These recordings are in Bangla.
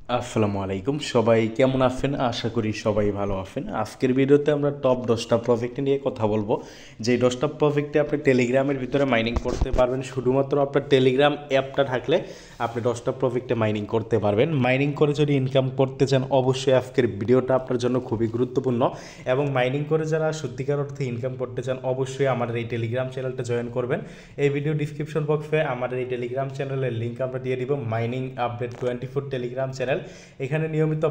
আসসালামু আলাইকুম, সবাই কেমন আছেন? আশা করি সবাই ভালো আছেন। আজকের ভিডিওতে আমরা টপ 10টা প্রজেক্ট নিয়ে কথা বলবো। যে 10টা প্রজেক্টে আপনি টেলিগ্রামের ভিতরে মাইনিং করতে পারবেন। শুধুমাত্র আপনার টেলিগ্রাম অ্যাপটা থাকলে আপনি 10টা প্রজেক্টে মাইনিং করতে পারবেন। মাইনিং করে যদি ইনকাম করতে চান, অবশ্যই আজকের ভিডিওটা আপনার জন্য খুবই গুরুত্বপূর্ণ। এবং মাইনিং করে যারা সত্যিকার অর্থে ইনকাম করতে চান, অবশ্যই আমাদের এই টেলিগ্রাম চ্যানেলটা জয়েন করবেন। এই ভিডিও ডিসক্রিপশন বক্সে আমাদের এই টেলিগ্রাম চ্যানেলের লিঙ্ক আমরা দিয়ে দিব। মাইনিং আপডেট 24 টেলিগ্রাম চ্যানেল, এখানে নিয়মিত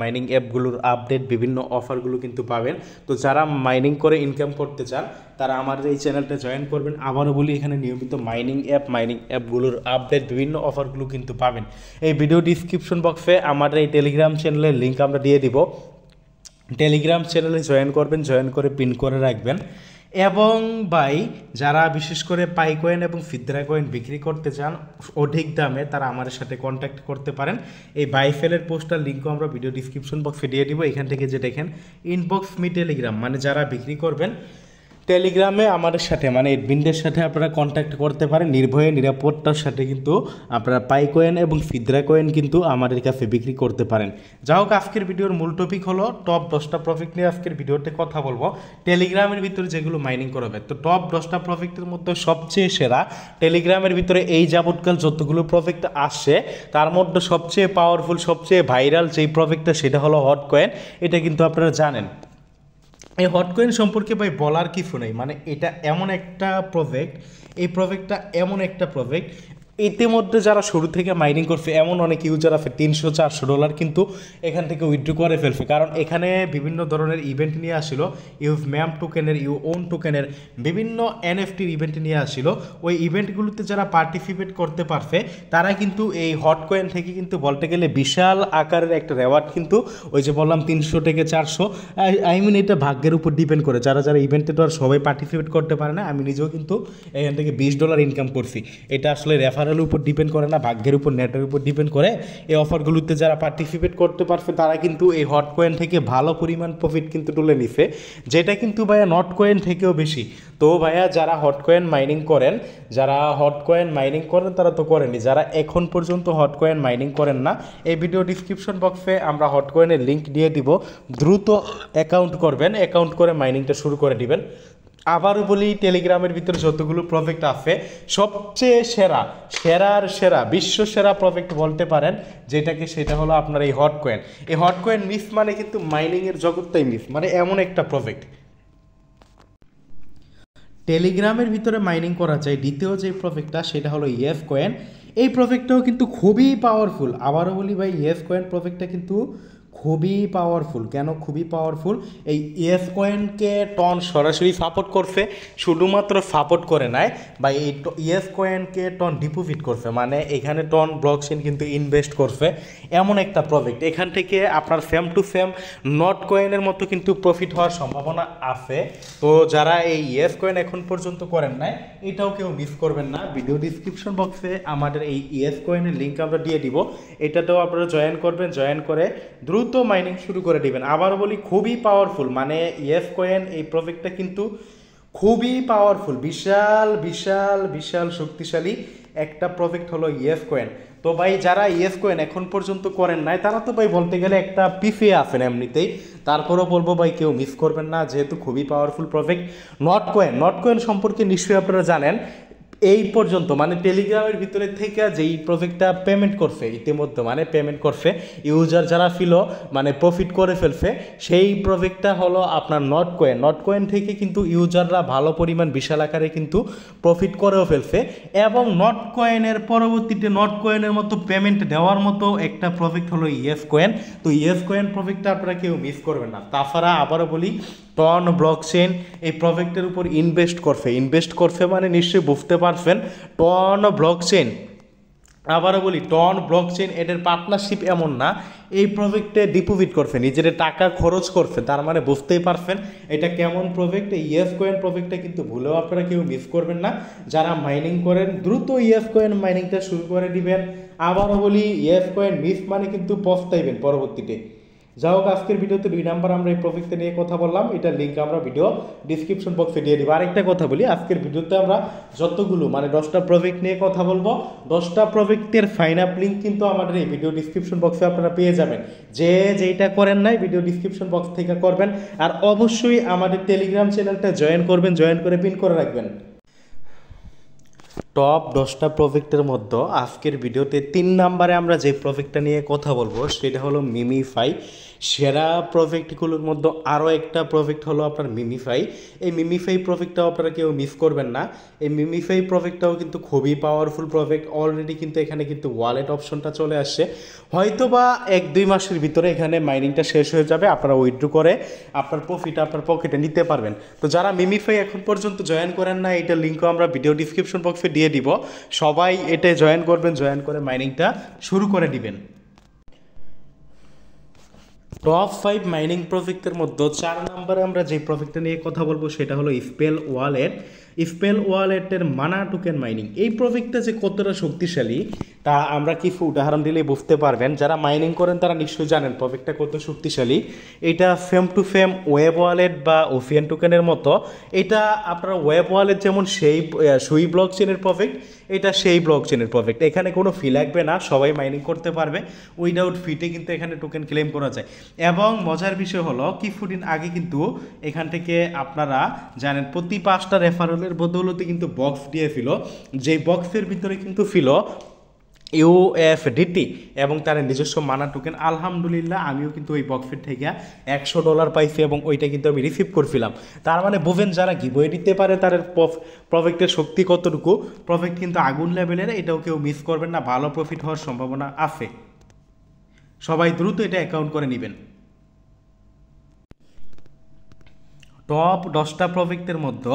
মাইনিং অ্যাপগুলোর আপডেট, বিভিন্ন অফারগুলো কিন্তু পাবেন। তো যারা মাইনিং করে ইনকাম করতে চান তারা আমাদের এই চ্যানেলটা জয়েন করবেন। আবারও বলি, এখানে নিয়মিত মাইনিং অ্যাপগুলোর আপডেট, বিভিন্ন অফারগুলো কিন্তু পাবেন। এই ভিডিও ডিসক্রিপশন বক্সে আমাদের এই টেলিগ্রাম চ্যানেলের লিঙ্ক আমরা দিয়ে দিব। টেলিগ্রাম চ্যানেলে জয়েন করবেন, জয়েন করে পিন করে রাখবেন। এবং ভাই, যারা বিশেষ করে পাই কয়েন এবং ফিদ্রা কয়েন বিক্রি করতে চান অধিক দামে, তারা আমাদের সাথে কন্ট্যাক্ট করতে পারেন। এই বাইফেলের পোস্টার লিঙ্কও আমরা ভিডিও ডিসক্রিপশন বক্সে দিয়ে দিব। এখান থেকে যে দেখেন ইনবক্স মি টেলিগ্রাম, মানে যারা বিক্রি করবেন টেলিগ্রামে আমাদের সাথে, মানে এডমিনদের সাথে আপনারা কন্ট্যাক্ট করতে পারেন নির্ভয়ে, নিরাপত্তার সাথে কিন্তু আপনারা পাই কয়েন এবং ফিদ্রা কয়েন কিন্তু আমাদের কাছে বিক্রি করতে পারেন। যা হোক, আজকের ভিডিওর মূল টপিক হলো টপ 10টা প্রজেক্ট নিয়ে আজকের ভিডিওতে কথা বলবো। টেলিগ্রামের ভিতরে যেগুলো মাইনিং করাবে, তো টপ 10টা প্রজেক্টের মধ্যে সবচেয়ে সেরা টেলিগ্রামের ভিতরে এই যাবৎকাল যতগুলো প্রজেক্ট আসছে তার মধ্যে সবচেয়ে পাওয়ারফুল, সবচেয়ে ভাইরাল যেই প্রজেক্টটা, সেটা হলো হট কয়েন। এটা কিন্তু আপনারা জানেন। এই হটকয়েন সম্পর্কে ভাই বলার কিছু নেই, মানে এটা এমন একটা প্রজেক্ট, এই প্রজেক্টটা এমন একটা প্রজেক্ট, ইতিমধ্যে যারা শুরু থেকে মাইনিং করছে এমন অনেক ইউজার আছে $300-400 কিন্তু এখান থেকে উইথড্র করে ফেলছে। কারণ এখানে বিভিন্ন ধরনের ইভেন্ট নিয়ে আসছিল, ইউজ ম্যাম টোকেনের, ইউ ওন টোকেনের, বিভিন্ন এনএফটির ইভেন্ট নিয়ে আসছিল। ওই ইভেন্টগুলোতে যারা পার্টিসিপেট করতে পারছে তারা কিন্তু এই হট কয়েন থেকে কিন্তু বলতে গেলে বিশাল আকারের একটা রেওয়ার্ড কিন্তু, ওই যে বললাম 300 থেকে 400, আই মিন এটা ভাগ্যের উপর ডিপেন্ড করে। যারা যারা ইভেন্টে তো আর সবাই পার্টিসিপেট করতে পারে না। আমি নিজেও কিন্তু এখান থেকে $20 ইনকাম করছি। এটা আসলে রেফারেলের উপর ডিপেন্ড করে না, ভাগ্যের উপর, নেটের উপর ডিপেন্ড করে। এই অফারগুলোতে যারা পার্টিসিপেট করতে পারছে তারা কিন্তু এই হট কয়েন থেকে ভালো পরিমাণ প্রফিট কিন্তু তুলে নিছে, যেটা কিন্তু ভাইয়া নট কয়েন থেকেও বেশি। তো ভাইয়া, যারা হট কয়েন মাইনিং করেন, তারা তো করেনি। যারা এখন পর্যন্ত হট কয়েন মাইনিং করেন না, এই ভিডিও ডিসক্রিপশন বক্সে আমরা হট কয়েনের লিঙ্ক দিয়ে দিব। দ্রুত অ্যাকাউন্ট করবেন, অ্যাকাউন্ট করে মাইনিংটা শুরু করে দিবেন। আবারও বলি, টেলিগ্রামের ভিতরে যতগুলো প্রজেক্ট আছে সবচেয়ে সেরা বিশ্ব সেরা প্রজেক্ট বলতে পারেন যেটাকে, সেটা হলো আপনার এই হট কয়েন। এই হট কয়েন মিস মানে কিন্তু মাইনিংয়ের জগৎটাই মিস, মানে এমন একটা প্রজেক্ট। টেলিগ্রামের ভিতরে মাইনিং করা যায় দ্বিতীয় যে প্রজেক্টটা, সেটা হলো ইয়েস কয়েন। এই প্রজেক্টটাও কিন্তু খুবই পাওয়ারফুল। আবারও বলি ভাই, ইয়েস কয়েন প্রজেক্টটা কিন্তু খুবই পাওয়ারফুল। কেন খুবই পাওয়ারফুল? এই ইয়েস কয়েনকে টন সরাসরি সাপোর্ট করছে, শুধুমাত্র সাপোর্ট করে নাই বা এই ইয়েস কয়েনকে টন ডিপোজিট করছে, মানে এখানে টন ব্লকচেইন কিন্তু ইনভেস্ট করছে। এমন একটা প্রজেক্ট, এখান থেকে আপনার সেম টু সেম নট কয়েনের মতো কিন্তু প্রফিট হওয়ার সম্ভাবনা আছে। তো যারা এই ইয়েস কয়েন এখন পর্যন্ত করেন নাই, এটাও কেউ মিস করবেন না। ভিডিও ডিসক্রিপশন বক্সে আমাদের এই ইয়েস কয়েনের লিঙ্ক আমরা দিয়ে দিব, এটাতেও আপনারা জয়েন করবেন। জয়েন করে দ্রুত মাইনিং শুরু করে দিবেন। আবারও বলি, খুবই পাওয়ারফুল, মানে ইয়েস কয়েন এই প্রজেক্টটা কিন্তু খুবই পাওয়ারফুল, বিশাল বিশাল বিশাল শক্তিশালী একটা প্রজেক্ট হলো ইয়েস কয়েন। তো ভাই, যারা ইয়েস কয়েন এখন পর্যন্ত করেন নাই তারা তো ভাই বলতে গেলে একটা পিছিয়ে আছেন এমনিতেই। তারপরেও বলবো ভাই, কেউ মিস করবেন না, যেহেতু খুবই পাওয়ারফুল প্রজেক্ট। নট কয়েন সম্পর্কে নিশ্চয়ই আপনারা জানেন। এই পর্যন্ত মানে টেলিগ্রামের ভিতরে থেকে যেই প্রজেক্টটা পেমেন্ট করছে ইতিমধ্যে, মানে পেমেন্ট করছে ইউজার যারা ছিল, মানে প্রফিট করে ফেলছে, সেই প্রজেক্টটা হলো আপনার নট কয়েন থেকে কিন্তু ইউজাররা ভালো পরিমাণ বিশাল আকারে কিন্তু প্রফিট করেও ফেলছে। এবং নট কয়েনের পরবর্তীতে নট কয়েনের মতো পেমেন্ট দেওয়ার মতো একটা প্রজেক্ট হলো ইয়েস কয়েন। তো ইয়েস কয়েন প্রজেক্টটা আপনারা কেউ মিস করবেন না। তাছাড়া আবারও বলি, টন ব্লকচেইন এই প্রজেক্টের উপর ইনভেস্ট করছে মানে নিশ্চয়ই বুঝতে পারছেন, টন ব্লকচেইন। আবারও বলি, টন ব্লকচেইন এদের পার্টনারশিপ এমন না, এই প্রজেক্টে ডিপোজিট করছে, নিজের টাকা খরচ করছে, তার মানে বুঝতেই পারছেন এটা কেমন প্রজেক্ট। এই ইয়েস কয়েন প্রজেক্টটা কিন্তু ভুলেও আপনারা কেউ মিস করবেন না। যারা মাইনিং করেন দ্রুত ইয়েস কয়েন মাইনিংটা শুরু করে দিবেন। আবারও বলি, ইয়েস কয়েন মিস মানে কিন্তু পস্তাইবেন পরবর্তীতে। যাই হোক, আজকের ভিডিওতে 2 নাম্বার আমরা এই প্রজেক্টে নিয়ে কথা বললাম, এটার লিঙ্ক আমরা ভিডিও ডিসক্রিপশন বক্সে দিয়ে দিব। আরেকটা কথা বলি, আজকের ভিডিওতে আমরা যতগুলো মানে 10টা প্রজেক্ট নিয়ে কথা বলবো, 10টা প্রজেক্টের ফাইন আপ লিঙ্ক কিন্তু আমাদের এই ভিডিও ডিসক্রিপশন বক্সে আপনারা পেয়ে যাবেন। যেইটা করেন নাই ভিডিও ডিসক্রিপশন বক্স থেকে করবেন, আর অবশ্যই আমাদের টেলিগ্রাম চ্যানেলটা জয়েন করবেন, জয়েন করে পিন করে রাখবেন। টপ 10টা প্রজেক্টের মধ্যে আজকের ভিডিওতে 3 নাম্বারে আমরা যে প্রজেক্টটা নিয়ে কথা বলবো সেটা হলো মিমিফাই। সেরা প্রজেক্টগুলোর মধ্যে আরও একটা প্রজেক্ট হলো আপনার মিমিফাই। এই মিমিফাই প্রজেক্টটাও আপনারা কেউ মিস করবেন না। এই মিমিফাই প্রজেক্টটাও কিন্তু খুবই পাওয়ারফুল প্রজেক্ট। অলরেডি কিন্তু এখানে কিন্তু ওয়ালেট অপশনটা চলে আসছে, হয়তো বা 1-2 মাসের ভিতরে এখানে মাইনিংটা শেষ হয়ে যাবে, আপনারা উইথড্র করে আপনার প্রফিট আপনার পকেটে নিতে পারবেন। তো যারা মিমিফাই এখন পর্যন্ত জয়েন করেন না, এইটার লিঙ্কও আমরা ভিডিও ডিসক্রিপশন বক্সে দিয়ে দিব, সবাই এটা জয়েন করবেন, জয়েন করে মাইনিংটা শুরু করে দিবেন। টপ 5 মাইনিং প্রজেক্টের মধ্যে 4 নম্বরে আমরা যে প্রজেক্টটা নিয়ে কথা বলবো সেটা হলো স্পেল ওয়ালেট। স্পেল ওয়ালেটের মানা টোকেন মাইনিং, এই প্রজেক্টটা যে কতটা শক্তিশালী তা আমরা কিছু উদাহরণ দিলে বুঝতে পারবেন। যারা মাইনিং করেন তারা নিশ্চয়ই জানেন প্রজেক্টটা কত শক্তিশালী। এটা ফেম টু ফেম ওয়েব ওয়ালেট বা ওফিয়ান টোকেনের মতো। এটা আপনার ওয়েব ওয়ালেট যেমন সেই সুই ব্লক চেনের প্রজেক্ট, এটা সেই ব্লক চেনের প্রজেক্ট। এখানে কোনো ফি লাগবে না, সবাই মাইনিং করতে পারবে, উইদাউট ফিতে কিন্তু এখানে টোকেন ক্লেম করা যায়। এবং মজার বিষয় হলো কিছুদিন আগে কিন্তু এখান থেকে আপনারা জানেন প্রতি 5টা রেফারেলের বদৌলতে কিন্তু বক্স দিয়েছিল, যেই বক্সের ভিতরে কিন্তু ছিল USDT এবং তার নিজস্ব মানা টোকেন। আলহামদুলিল্লাহ আমিও কিন্তু ওই বক্সের থেকে $100 পাইছি এবং ওইটা কিন্তু আমি রিসিভ করছিলাম। তার মানে বোঝেন যারা গিভওয়ে দিতে পারে তার প্রজেক্টের শক্তি কতটুকু। প্রজেক্ট কিন্তু আগুন লেভেলের, এটাও কেউ মিস করবেন না, ভালো প্রফিট হওয়ার সম্ভাবনা আছে। সবাই দ্রুত এটা অ্যাকাউন্ট করে নেবেন। টপ 10টা প্রজেক্টের মধ্যে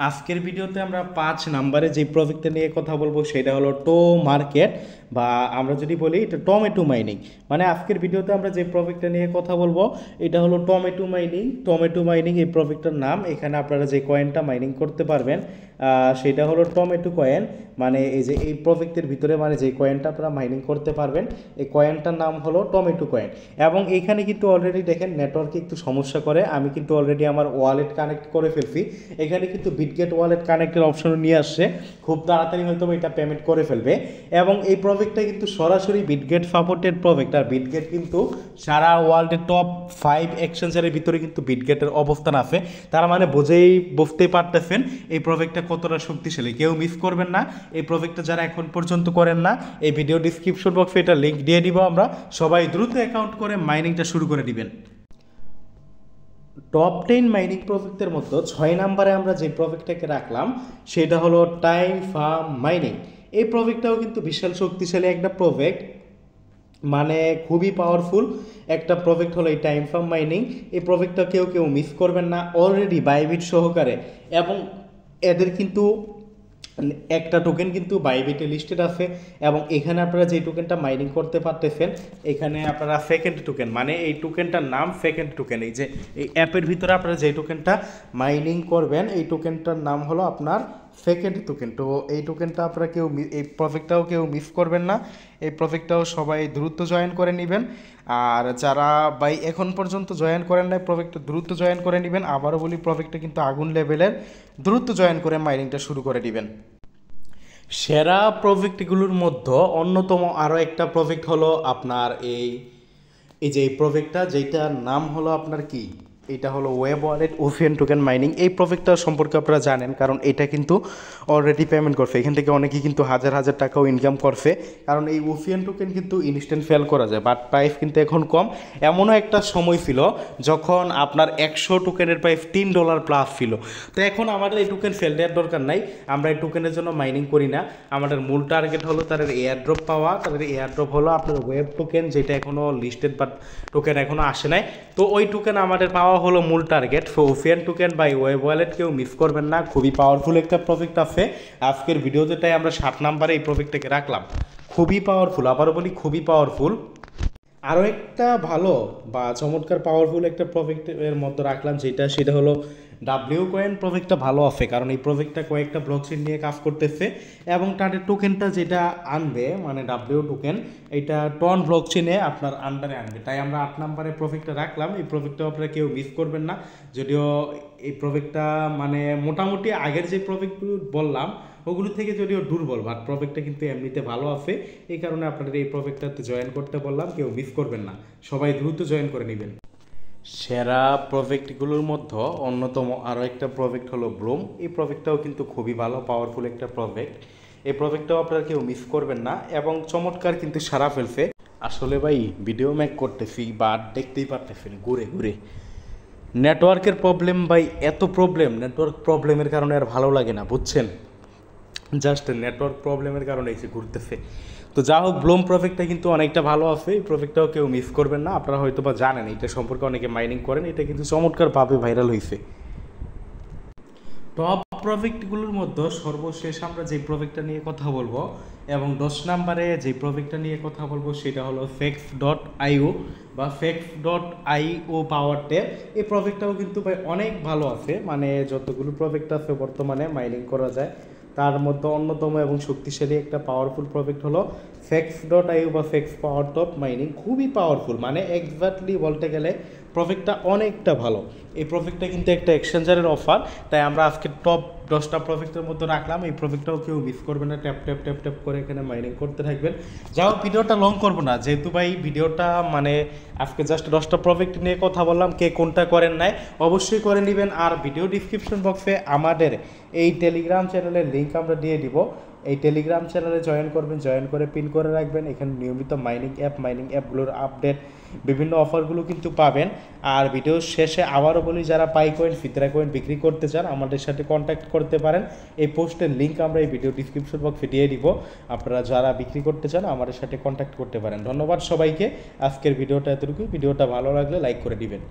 আজকের ভিডিওতে আমরা 5 নম্বরে যে প্রজেক্টটা নিয়ে কথা বলবো সেটা হলো টো মার্কেট, বা আমরা যদি বলি এটা টমেটো মাইনিং। মানে আজকের ভিডিওতে আমরা যে প্রজেক্টটা নিয়ে কথা বলবো এটা হলো টমেটো মাইনিং। টমেটো মাইনিং এই প্রজেক্টটার নাম। এখানে আপনারা যে কয়েনটা মাইনিং করতে পারবেন সেটা হলো টমেটো কয়েন। মানে এই যে এই প্রজেক্টের ভিতরে মানে যে কয়েনটা আপনারা মাইনিং করতে পারবেন এই কয়েনটার নাম হলো টমেটো কয়েন। এবং এইখানে কিন্তু অলরেডি দেখেন নেটওয়ার্কে একটু সমস্যা করে, আমি কিন্তু অলরেডি আমার ওয়ালেট কানেক্ট করে ফেলছি। এখানে কিন্তু বিটগেট ওয়ালেট কানেক্টের অপশন নিয়ে আসছে, খুব তাড়াতাড়ি হয়তো এটা পেমেন্ট করে ফেলবে। এবং এই প্রজেক্টটা কিন্তু সরাসরি বিটগেট সাপোর্টেড প্রজেক্ট, আর বিটগেট কিন্তু সারা ওয়ার্ল্ডের টপ 5 এক্সচেঞ্জারের ভিতরে কিন্তু বিটগেটের অবস্থান আছে। তার মানে বুঝতেই পারতেছেন এই প্রজেক্টটা কতটা শক্তিশালী। কেউ মিস করবেন না এই প্রজেক্টটা যারা এখন পর্যন্ত করেন না। এই ভিডিও ডিসক্রিপশন বক্সে এটা লিঙ্ক দিয়ে দিব আমরা, সবাই দ্রুত অ্যাকাউন্ট করে মাইনিংটা শুরু করে দিবেন। টপ 10 মাইনিং প্রজেক্টের মধ্যে 6 নম্বরে আমরা যে প্রজেক্টটাকে রাখলাম সেটা হলো টাইম ফার্ম মাইনিং। এই প্রজেক্টটাও কিন্তু বিশাল শক্তিশালী একটা প্রজেক্ট, মানে খুবই পাওয়ারফুল একটা প্রজেক্ট হলো এই টাইম ফার্ম মাইনিং। এই প্রজেক্টটা কেউ মিস করবেন না, অলরেডি বাইবিট সহকারে। এবং এদের কিন্তু একটা টোকেন কিন্তু বাইবিটে লিস্টেড আছে, এবং এখানে আপনারা যে টোকেনটা মাইনিং করতে পারতেছেন এখানে আপনারা সেকেন্ড টোকেন, মানে এই টোকেনটার নাম সেকেন্ড টোকেন। এই যে এই অ্যাপের ভিতরে আপনারা যে টোকেনটা মাইনিং করবেন এই টোকেনটার নাম হলো আপনার সেকেন্ড টোকেন। তো এই টোকেনটা আপনারা এই প্রজেক্টটাও কেউ মিস করবেন না, এই প্রজেক্টটাও সবাই দ্রুত জয়েন করে নেবেন। আর যারা এখন পর্যন্ত জয়েন করেন নাই প্রজেক্টটা দ্রুত জয়েন করে নেবেন। আবারও বলি প্রজেক্টটা কিন্তু আগুন লেভেলের, দ্রুত জয়েন করে মাইনিংটা শুরু করে দিবেন। সেরা প্রজেক্টগুলোর মধ্যে অন্যতম আরও একটা প্রজেক্ট হলো আপনার এই যে এই প্রজেক্টটা যেটার নাম হলো আপনার কি, এটা হলো ওয়েব ওয়ালেট ওফিয়ান টোকেন মাইনিং। এই প্রজেক্টটা সম্পর্কে আপনারা জানেন, কারণ এটা কিন্তু অলরেডি পেমেন্ট করছে, এখান থেকে অনেকেই কিন্তু হাজার হাজার টাকাও ইনকাম করছে। কারণ এই ওফিয়ান টোকেন কিন্তু ইনস্ট্যান্ট ফেল করা যায়, বাট প্রাইস কিন্তু এখন কম। এমনও একটা সময় ছিল যখন আপনার 100 টোকেনের প্রাইস $3 প্লাস ছিল। তো এখন আমাদের এই টোকেন ফেল দেওয়ার দরকার নাই, আমরা এই টোকেনের জন্য মাইনিং করি না। আমাদের মূল টার্গেট হলো তাদের এয়ারড্রপ পাওয়া। তাদের এয়ারড্রপ হলো আপনার ওয়েব টোকেন, যেটা এখনও লিস্টেড বাট টোকেন এখনও আসে নাই। তো ওই টোকেন আমাদের পাওয়া হলো মূল টার্গেট। ওফিয়ান টোকেন বাই ওয়েব ওয়ালেট কেউ মিস করবেন না, খুবই পাওয়ারফুল একটা প্রজেক্ট আছে। আজকের ভিডিওতে তাই আমরা 7 নম্বরে এই প্রজেক্টটাকে রাখলাম। খুবই পাওয়ারফুল, আবারও বলি খুবই পাওয়ারফুল। আরও একটা ভালো বা চমৎকার পাওয়ারফুল একটা প্রজেক্টের মধ্যে রাখলাম সেটা হলো ডাব্লিউ কয়েন প্রজেক্টটা ভালো আছে, কারণ এই প্রজেক্টটা কয়েকটা ব্লকচেন নিয়ে কাজ করতেছে এবং তাদের টোকেনটা যেটা আনবে মানে ডাব্লিউ টোকেন, এটা টন ব্লকচেনে আপনার আন্ডারে আনবে। তাই আমরা 8 নম্বরে প্রজেক্টটা রাখলাম। এই প্রজেক্টটা আপনারা কেউ মিস করবেন না, যদিও এই প্রজেক্টটা মানে মোটামুটি আগের যে প্রজেক্টগুলো বললাম ওগুলো থেকে যদিও দুর্বল, বাট প্রজেক্টটা কিন্তু এমনিতে ভালো আছে। এই কারণে আপনাদের এই প্রজেক্টটাতে জয়েন করতে বললাম, কেউ মিস করবেন না, সবাই দ্রুত জয়েন করে নেবেন। সেরা প্রজেক্টগুলোর মধ্যে অন্যতম আরও একটা প্রজেক্ট হলো ব্লুম। এই প্রজেক্টটাও কিন্তু খুবই ভালো, পাওয়ারফুল একটা প্রজেক্ট। এই প্রজেক্টটাও আপনারা কেউ মিস করবেন না এবং চমৎকার কিন্তু সারা ফেলছে। আসলে ভাই ভিডিও মেক করতেছি বাট দেখতেই পারতেছেন ঘুরে ঘুরে নেটওয়ার্কের প্রবলেম ভাই, এত প্রবলেম, নেটওয়ার্ক প্রবলেমের কারণে আর ভালো লাগে না বুঝছেন, জাস্ট নেটওয়ার্ক প্রবলেমের কারণে এসে ঘুরতেছে। তো যা হোক, ব্লুম প্রজেক্টটা কিন্তু অনেকটা ভালো আছে, এই প্রজেক্টটাও কেউ মিস করবেন না। আপনারা হয়তো বা জানেন এটা সম্পর্কে, অনেকে মাইনিং করেন, এটা কিন্তু চমৎকারভাবে ভাইরাল হয়েছে। টপ প্রজেক্টগুলোর মধ্যে সর্বশেষ আমরা যে প্রজেক্টটা নিয়ে কথা বলবো এবং 10 নম্বরে যে প্রজেক্টটা নিয়ে কথা বলবো সেটা হলো fex.io বা fex.io পাওয়ার ট্যাব। এই প্রজেক্টটাও কিন্তু ভাই অনেক ভালো আছে, মানে যতগুলো প্রজেক্ট আছে বর্তমানে মাইনিং করা যায় তার মধ্যে অন্যতম এবং শক্তিশালী একটা পাওয়ারফুল প্রজেক্ট হলো fex.io বা fex পাওয়ার টপ মাইনিং। খুবই পাওয়ারফুল, মানে এক্স্যাক্টলি বলতে গেলে প্রজেক্টটা অনেকটা ভালো। এই প্রজেক্টটা কিন্তু একটা এক্সচেঞ্জারের অফার, তাই আমরা আজকে টপ 10টা প্রজেক্টের মধ্যে রাখলাম। এই প্রজেক্টটাও কেউ মিস করবেন না, ট্যাপ ট্যাপ ট্যাপ ট্যাপ করে এখানে মাইনিং করতে থাকবেন। যাও, ভিডিওটা লং করবো না, যেহেতু ভাই ভিডিওটা মানে আজকে জাস্ট 10টা প্রজেক্ট নিয়ে কথা বললাম, কে কোনটা করেন নাই অবশ্যই করে নেবেন। আর ভিডিও ডিসক্রিপশন বক্সে আমাদের এই টেলিগ্রাম চ্যানেলের লিঙ্ক আমরা দিয়ে দিব, এই টেলিগ্রাম চ্যানেলে জয়েন করবেন, জয়েন করে পিন করে রাখবেন। এখানে নিয়মিত মাইনিং অ্যাপগুলোর আপডেট, বিভিন্ন অফারগুলো কিন্তু পাবেন। আর ভিডিও শেষে আবারও বলি, যারা পাই কয়েন ফিতরা কয়েন বিক্রি করতে চান আমাদের সাথে কন্ট্যাক্ট করতে পারেন। এই পোস্টের লিঙ্ক আমরা এই ভিডিও ডিসক্রিপশন বক্সে দিয়ে দিব, আপনারা যারা বিক্রি করতে চান আমাদের সাথে কন্ট্যাক্ট করতে পারেন। ধন্যবাদ সবাইকে, আজকের ভিডিওটা এতটুকুই। ভিডিওটা ভালো লাগলে লাইক করে দিবেন।